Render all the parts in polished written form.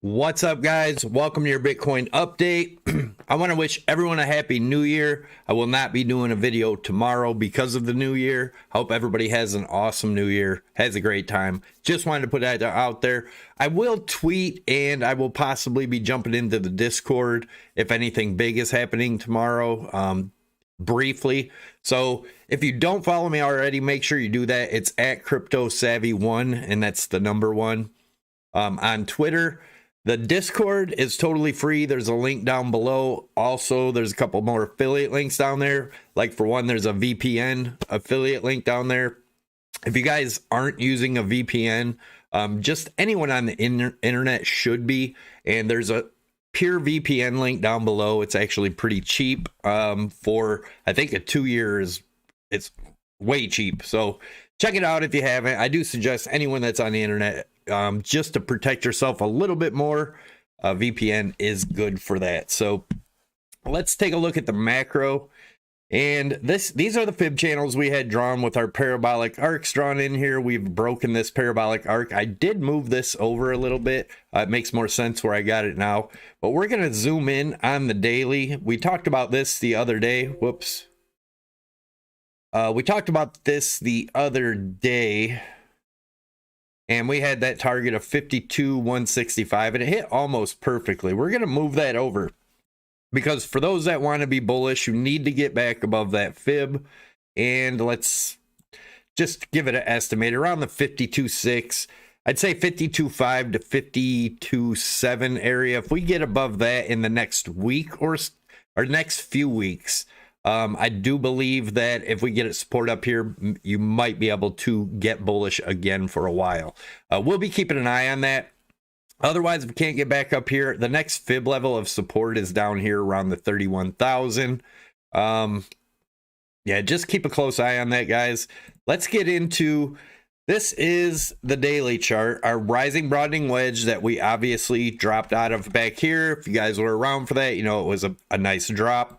What's up, guys? Welcome to your Bitcoin update. I want to wish everyone a happy new year. I will not be doing a video tomorrow because of the new year. Hope everybody has an awesome new year, has a great time. Just wanted to put that out there. I will tweet and I will possibly be jumping into the Discord if anything big is happening tomorrow, briefly. So if you don't follow me already, make sure you do that. It's at CryptoSavvy1, and that's the number 1 on Twitter. The Discord is totally free. There's a link down below. Also, there's a couple more affiliate links down there. Like for one, there's a VPN affiliate link down there. If you guys aren't using a VPN, just anyone on the internet should be. And there's a pure VPN link down below. It's actually pretty cheap. For I think a 2 years, it's way cheap. So check it out if you haven't. I do suggest anyone that's on the internet, just to protect yourself a little bit more, VPN is good for that. So let's take a look at the macro. And these are the fib channels we had drawn with our parabolic arcs drawn in here. We've broken this parabolic arc. I did move this over a little bit. It makes more sense where I got it now. But we're going to zoom in on the daily. We talked about this the other day. Whoops. We talked about this the other day. And we had that target of 52,165, and it hit almost perfectly. We're going to move that over because for those that want to be bullish, you need to get back above that fib. And let's just give it an estimate around the 52.6. I'd say 52.5 to 52.7 area. If we get above that in the next week or next few weeks, I do believe that if we get it support up here, you might be able to get bullish again for a while. We'll be keeping an eye on that. Otherwise, if we can't get back up here, the next fib level of support is down here around the 31,000. Yeah, just keep a close eye on that, guys. Let's get into, this is the daily chart, our rising broadening wedge that we obviously dropped out of back here. If you guys were around for that, you know it was a nice drop.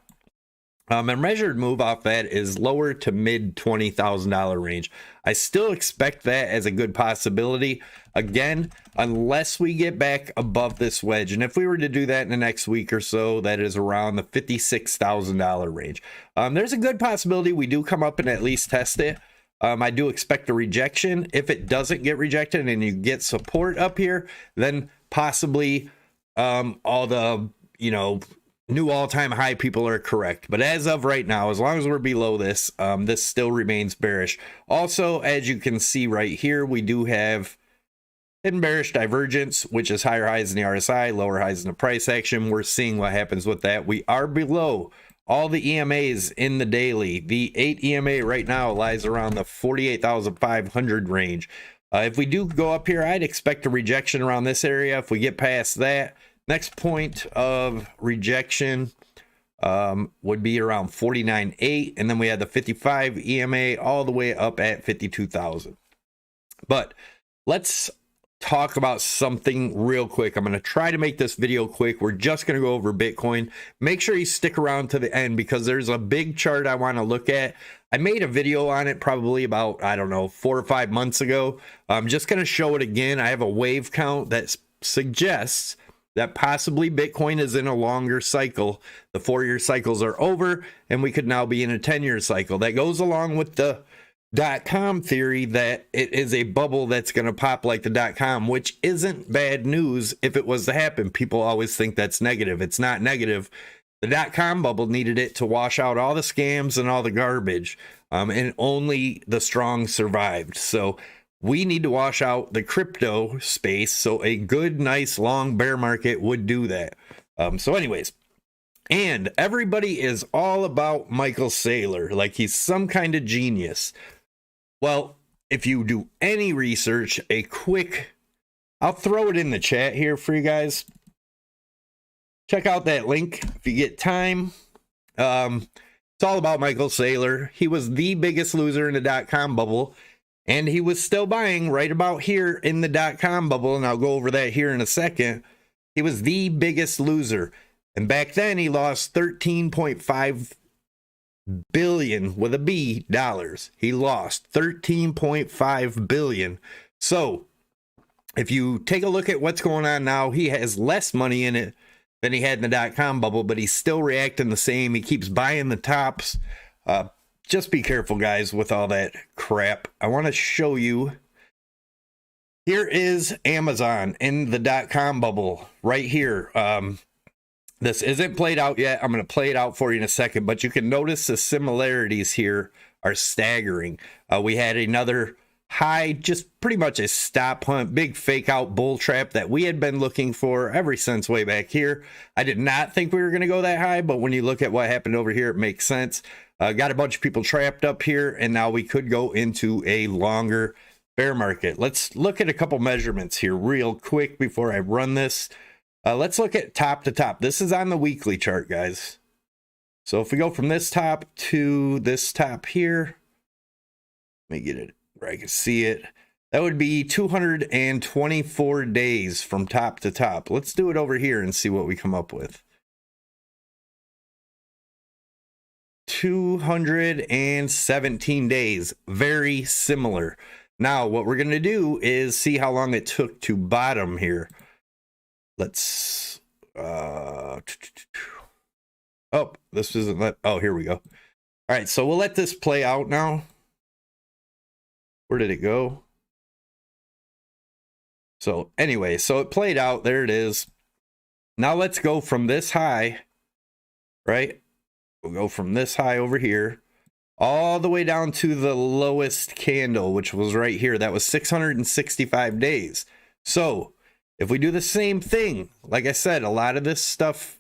And measured move off that is lower to mid $20,000 range. I still expect that as a good possibility. Again, unless we get back above this wedge. And if we were to do that in the next week or so, that is around the $56,000 range. There's a good possibility we do come up and at least test it. I do expect a rejection. If it doesn't get rejected and you get support up here, then possibly all the, new all-time high people are correct. But as of right now, as long as we're below this, this still remains bearish. Also, as you can see right here, we do have hidden bearish divergence, which is higher highs in the RSI, lower highs in the price action. We're seeing what happens with that. We are below all the EMAs in the daily. The 8 EMA right now lies around the 48,500 range. If we do go up here, I'd expect a rejection around this area. If we get past that, next point of rejection would be around 49.8, and then we had the 55 EMA all the way up at 52,000. But let's talk about something real quick. I'm going to try to make this video quick. We're just going to go over Bitcoin. Make sure you stick around to the end because there's a big chart I want to look at. I made a video on it probably about, 4 or 5 months ago. I'm just going to show it again. I have a wave count that suggests that possibly Bitcoin is in a longer cycle. The 4-year cycles are over, and we could now be in a 10-year cycle. That goes along with the .com theory that it is a bubble that's going to pop like the .com, which isn't bad news if it was to happen. People always think that's negative. It's not negative. The .com bubble needed it to wash out all the scams and all the garbage, and only the strong survived. So we need to wash out the crypto space, so a good, nice, long bear market would do that. So anyways, and everybody is all about Michael Saylor, like he's some kind of genius. Well, if you do any research, I'll throw it in the chat here for you guys. Check out that link if you get time. It's all about Michael Saylor. He was the biggest loser in the .com bubble. And he was still buying right about here in the .com bubble, and I'll go over that here in a second. He was the biggest loser. And back then, he lost 13.5 billion with a B dollars. He lost 13.5 billion. So If you take a look at what's going on now, he has less money in it than he had in the dot-com bubble, but he's still reacting the same. He keeps buying the tops. Just be careful, guys, with all that crap. I want to show you. Here is Amazon in the dot-com bubble right here. This isn't played out yet. I'm going to play it out for you in a second, but you can notice the similarities here are staggering. We had another high, just pretty much a stop hunt, big fake out bull trap that we had been looking for ever since way back here. I did not think we were going to go that high, but when you look at what happened over here, it makes sense. Got a bunch of people trapped up here, and now we could go into a longer bear market. Let's look at a couple measurements here real quick before I run this. Let's look at top to top. This is on the weekly chart, guys. So if we go from this top to this top here, let me get it where I can see it. That would be 224 days from top to top. Let's do it over here and see what we come up with. 217 days. Very similar. Now, what we're going to do is see how long it took to bottom here. Let's, oh, this isn't, oh, here we go. All right, so we'll let this play out now. Where did it go? So anyway, so it played out. There it is. Now let's go from this high, right? We'll go from this high over here all the way down to the lowest candle, which was right here. That was 665 days. So if we do the same thing, like I said, a lot of this stuff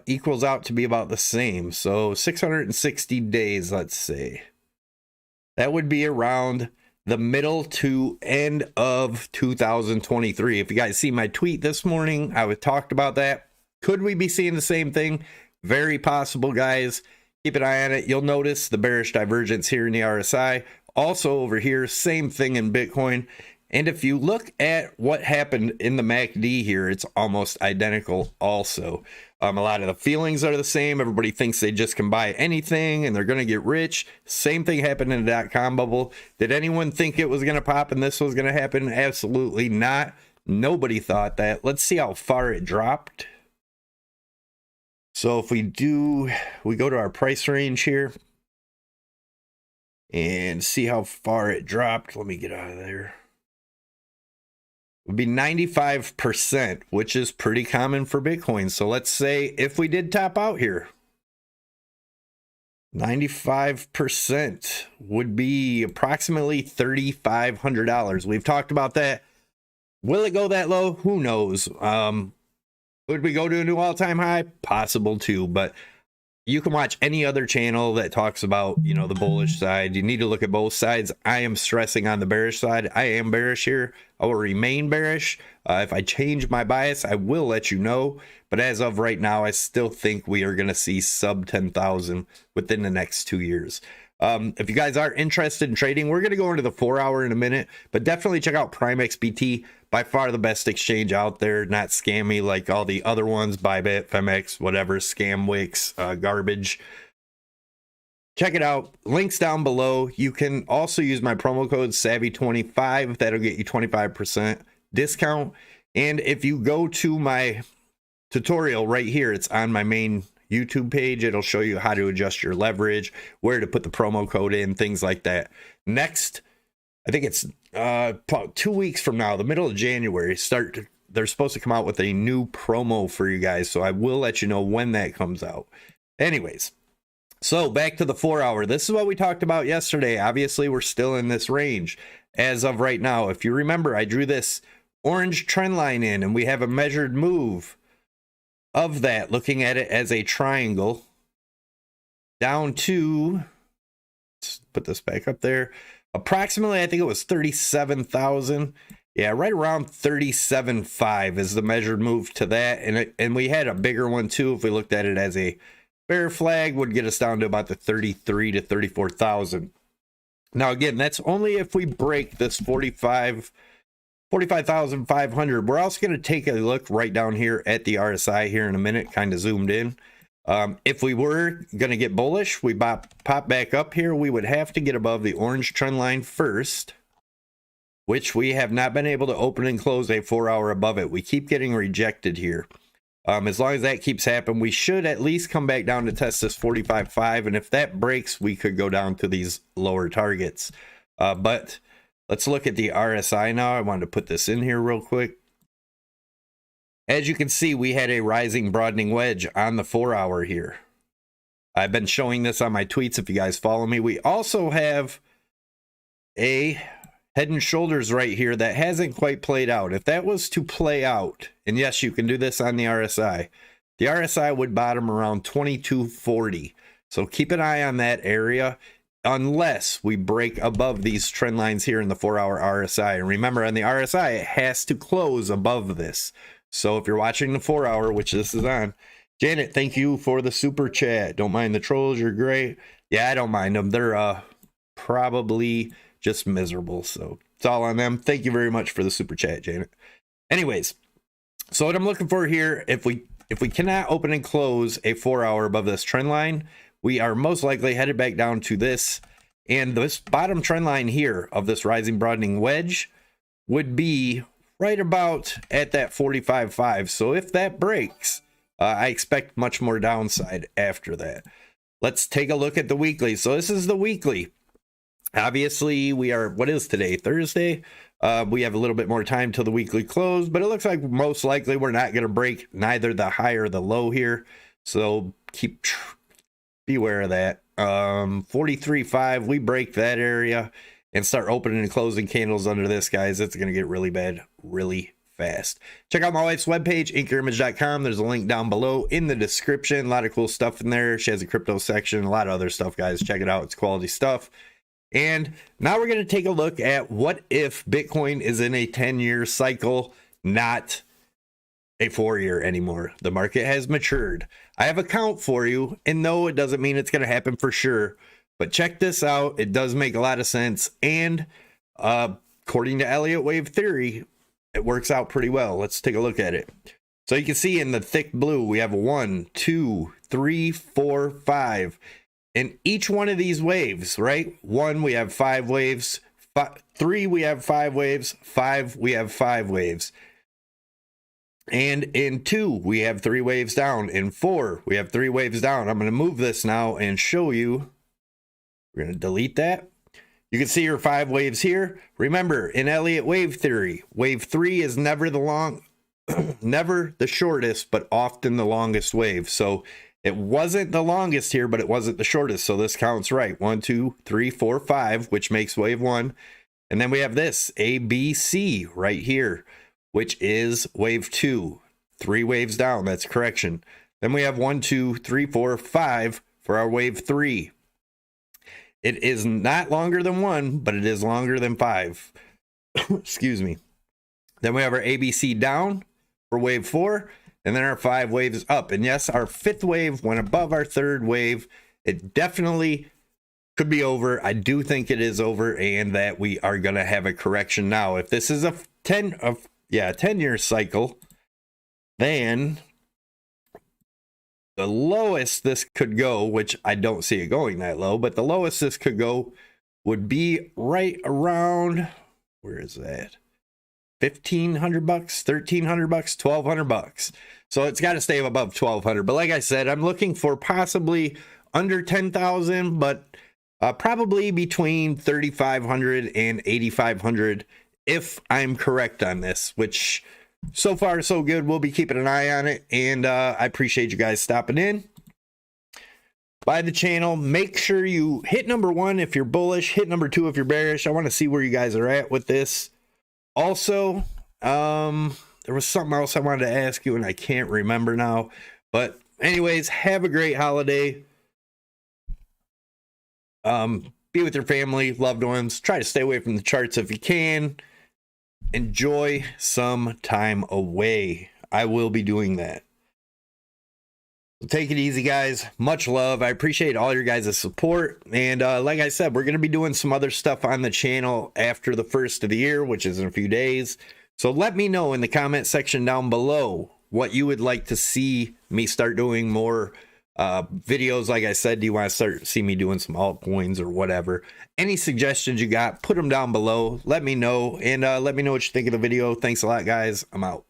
equals out to be about the same. So 660 days, let's say. That would be around the middle to end of 2023. If you guys see my tweet this morning, I would talked about that. Could we be seeing the same thing? Very possible, guys. Keep an eye on it. You'll notice the bearish divergence here in the RSI. Also over here, same thing in Bitcoin. And if you look at what happened in the MACD here, it's almost identical also. A lot of the feelings are the same. Everybody thinks they just can buy anything and they're going to get rich. Same thing happened in the dot-com bubble. Did anyone think it was going to pop and this was going to happen? Absolutely not. Nobody thought that. Let's see how far it dropped. So if we go to our price range here and see how far it dropped. Let me get out of there. Would be 95%, which is pretty common for Bitcoin. So let's say if we did top out here, 95% would be approximately $3,500. We've talked about that. Will it go that low? Who knows? Would we go to a new all-time high? Possible too, but you can watch any other channel that talks about, you know, the bullish side. You need to look at both sides. I am stressing on the bearish side. I am bearish here. I will remain bearish. If I change my bias, I will let you know. But as of right now, I still think we are going to see sub 10,000 within the next 2 years. If you guys are interested in trading, we're going to go into the 4 hour in a minute, but definitely check out Prime XBT. By far the best exchange out there, not scammy like all the other ones, Bybit, Femex, whatever, Scamwix, garbage. Check it out. Links down below. You can also use my promo code SAVVY25. That'll get you 25% discount. And if you go to my tutorial right here, it's on my main YouTube page. It'll show you how to adjust your leverage, where to put the promo code in, things like that. Next, I think it's 2 weeks from now, the middle of January, they're supposed to come out with a new promo for you guys. So I will let you know when that comes out. Anyways, so back to the 4 hour. This is what we talked about yesterday. Obviously, we're still in this range as of right now. If you remember, I drew this orange trend line in and we have a measured move of that, looking at it as a triangle down to, let's put this back up there, approximately, I think it was 37,000. Yeah, right around 37.5 is the measured move to that. And we had a bigger one too. If we looked at it as a bear flag, would get us down to about the 33 to 34,000. Now, again, that's only if we break this 45,500. We're also going to take a look right down here at the RSI here in a minute, kind of zoomed in. If we were going to get bullish, we pop back up here, we would have to get above the orange trend line first, which we have not been able to open and close a 4 hour above it. We keep getting rejected here. As long as that keeps happening, we should at least come back down to test this 45.5. And if that breaks, we could go down to these lower targets. But let's look at the RSI now. I wanted to put this in here real quick. As you can see, we had a rising broadening wedge on the 4 hour here. I've been showing this on my tweets if you guys follow me. We also have a head and shoulders right here that hasn't quite played out. If that was to play out, and yes, you can do this on the RSI would bottom around 2240. So keep an eye on that area unless we break above these trend lines here in the 4 hour RSI. And remember, on the RSI, it has to close above this. So if you're watching the 4 hour, which this is on, Janet, thank you for the super chat. Don't mind the trolls, you're great. Yeah, I don't mind them. They're probably just miserable, so it's all on them. Thank you very much for the super chat, Janet. Anyways, so what I'm looking for here, if we cannot open and close a 4 hour above this trend line, we are most likely headed back down to this, and this bottom trend line here of this rising broadening wedge would be right about at that 45.5. So if that breaks, I expect much more downside after that. Let's take a look at the weekly. So this is the weekly. Obviously, we are, what is today? Thursday? We have a little bit more time till the weekly close, but it looks like most likely we're not going to break neither the high or the low here. So beware of that. 43.5, we break that area and start opening and closing candles under this, guys. It's going to get really bad really fast. Check out my wife's webpage, inkyourimage.com. There's a link down below in the description. A lot of cool stuff in there. She has a crypto section, a lot of other stuff, guys. Check it out. It's quality stuff. And now we're going to take a look at what if Bitcoin is in a 10-year cycle, not a 4-year anymore. The market has matured. I have a count for you, and no, it doesn't mean it's going to happen for sure, but check this out. It does make a lot of sense, and according to Elliot wave theory, it works out pretty well. Let's take a look at it. So you can see in the thick blue, we have 1, 2, 3, 4, 5. And each one of these waves, right? 1, we have 5 waves. 3, we have 5 waves. 5, we have 5 waves. And in 2, we have 3 waves down. In 4, we have 3 waves down. I'm going to move this now and show you. We're going to delete that. You can see your 5 waves here. Remember, in Elliot wave theory, wave 3 is never never the shortest, but often the longest wave. So it wasn't the longest here, but it wasn't the shortest. So this counts right. 1, 2, 3, 4, 5, which makes wave 1. And then we have this ABC right here, which is wave 2. 3 waves down. That's correction. Then we have 1, 2, 3, 4, 5 for our wave 3. It is not longer than 1, but it is longer than 5. Excuse me. Then we have our ABC down for wave 4, and then our 5 waves up. And yes, our 5th wave went above our 3rd wave. It definitely could be over. I do think it is over, and that we are going to have a correction now. If this is a 10-year cycle, then the lowest this could go, which I don't see it going that low, but the lowest this could go would be right around, where is that? $1,500, $1,300, $1,200. So it's got to stay above 1,200. But like I said, I'm looking for possibly under 10,000, but probably between 3,500 and 8,500 if I'm correct on this, which so far so good. We'll be keeping an eye on it, and I appreciate you guys stopping in by the channel. Make sure you hit number 1 if you're bullish, hit number 2 if you're bearish. I want to see where you guys are at with this. Also, there was something else I wanted to ask you and I can't remember now, but anyways, have a great holiday. Be with your family, loved ones. Try to stay away from the charts if you can. Enjoy some time away. I will be doing that. So take it easy, guys. Much love. I appreciate all your guys' support. And like I said, we're going to be doing some other stuff on the channel after the first of the year, which is in a few days. So let me know in the comment section down below what you would like to see me start doing more videos, like I said, do you want to see me doing some altcoins or whatever? Any suggestions you got, put them down below. Let me know, and let me know what you think of the video. Thanks a lot, guys. I'm out.